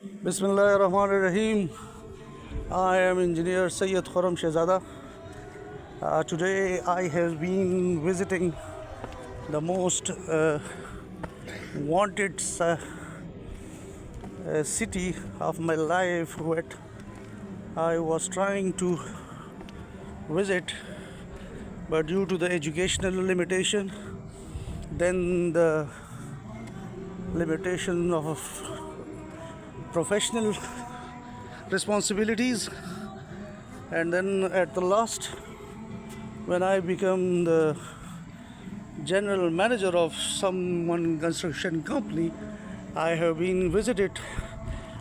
Bismillahirrahmanirrahim. I am engineer Sayyid Khurram Shehzada. Today I have been visiting the most wanted city of my life, what I was trying to visit, but due to the educational limitation, then the limitation of professional responsibilities, and then at the last, when I become the general manager of some construction company, I have been visited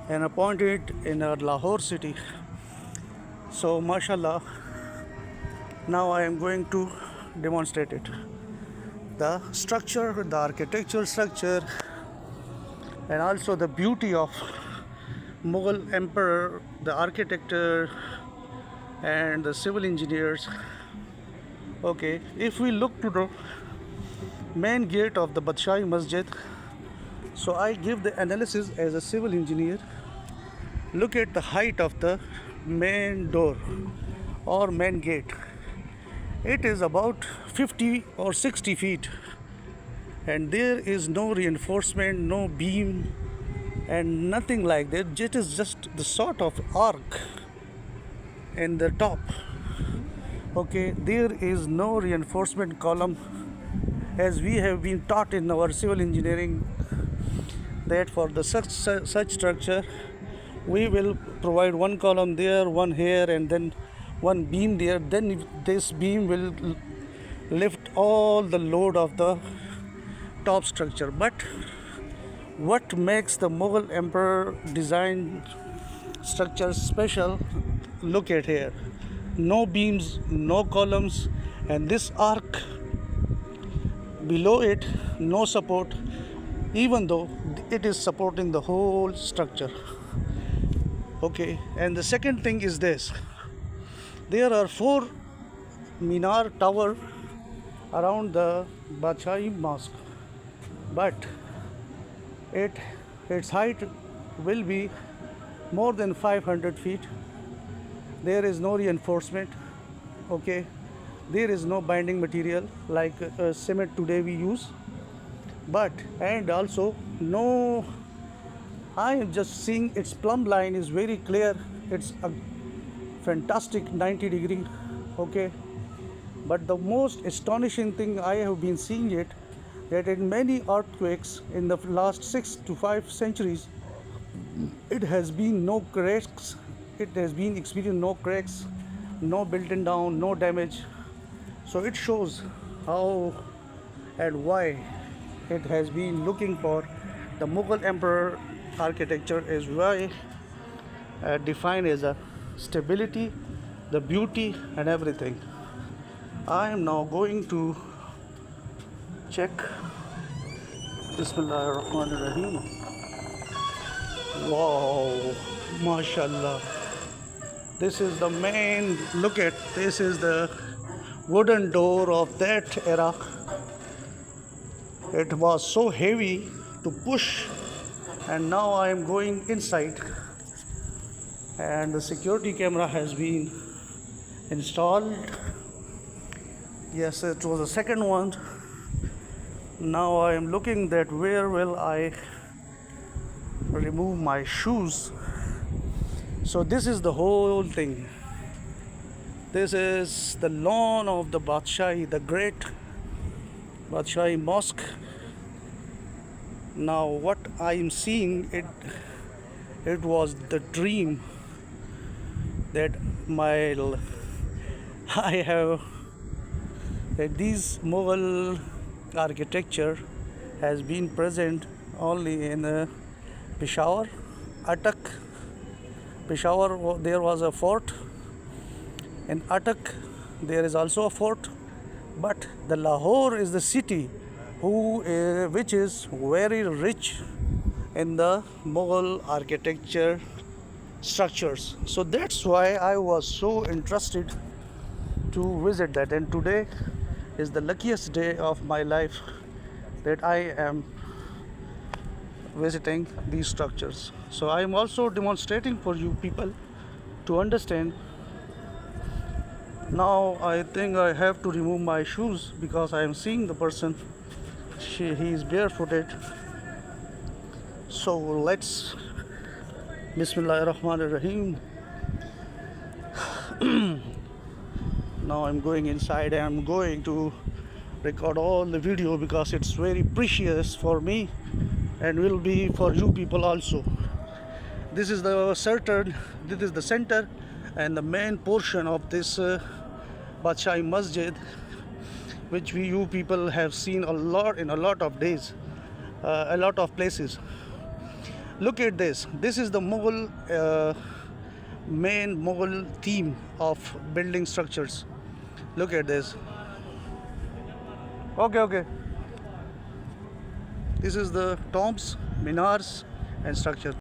and appointed in a Lahore city. So mashallah, now I am going to demonstrate it, the structure, the architectural structure, and also the beauty of Mughal emperor, the architecture, and the civil engineers. Okay, if we look to the main gate of the Badshahi Masjid, so I give the analysis as a civil engineer. Look at the height of the main door or main gate. It is about 50 or 60 feet, and there is no reinforcement, no beam, and nothing like that. It is just the sort of arc in the top. Okay, there is no reinforcement column, as we have been taught in our civil engineering that for the such structure we will provide one column there, one here, and then one beam there. Then this beam will lift all the load of the top structure. But what makes the Mughal emperor design structure special? Look at here, no beams, no columns, and this arc below it, no support, even though it is supporting the whole structure. Okay, and the second thing is this: there are 4 minar tower around the Badshahi Mosque, but its height will be more than 500 feet. There is no reinforcement. Okay, there is no binding material like cement today we use, but and also no, I am just seeing its plumb line is very clear. It's a fantastic 90-degree. Okay, but the most astonishing thing I have been seeing it, that in many earthquakes in the last 6 to 5 centuries, it has been no cracks. It has been experienced no cracks, no built-in down, no damage. So it shows how and why it has been looking for the Mughal emperor architecture is why defined as a stability, the beauty, and everything. I am now going to check. Bismillahirrahmanirrahim. Wow, mashallah. This is the main, look at, this is the wooden door of that era. It was so heavy to push, and now I am going inside, and the security camera has been installed. Yes, it was the second one. Now I am looking that where will I remove my shoes. So this is the whole thing. This is the lawn of the Badshahi, the great Badshahi Mosque. Now what I am seeing, it was the dream that I have, that these Mughal architecture has been present only in Peshawar, Attock. Peshawar, there was a fort. In Attock, there is also a fort. But the Lahore is the city which is very rich in the Mughal architecture structures. So that's why I was so interested to visit that. And today is the luckiest day of my life that I am visiting these structures. So I am also demonstrating for you people to understand. Now I think I have to remove my shoes because I am seeing the person. He is barefooted. So let's Bismillahir Rahmanir Rahim. Now I'm going inside and I'm going to record all the video because it's very precious for me and will be for you people also. This is the center and the main portion of this Badshahi Masjid, which you people have seen a lot in a lot of days, a lot of places. Look at this. This is the Mughal main Mughal theme of building structures. Look at this. Okay. This is the tombs, minars, and structures.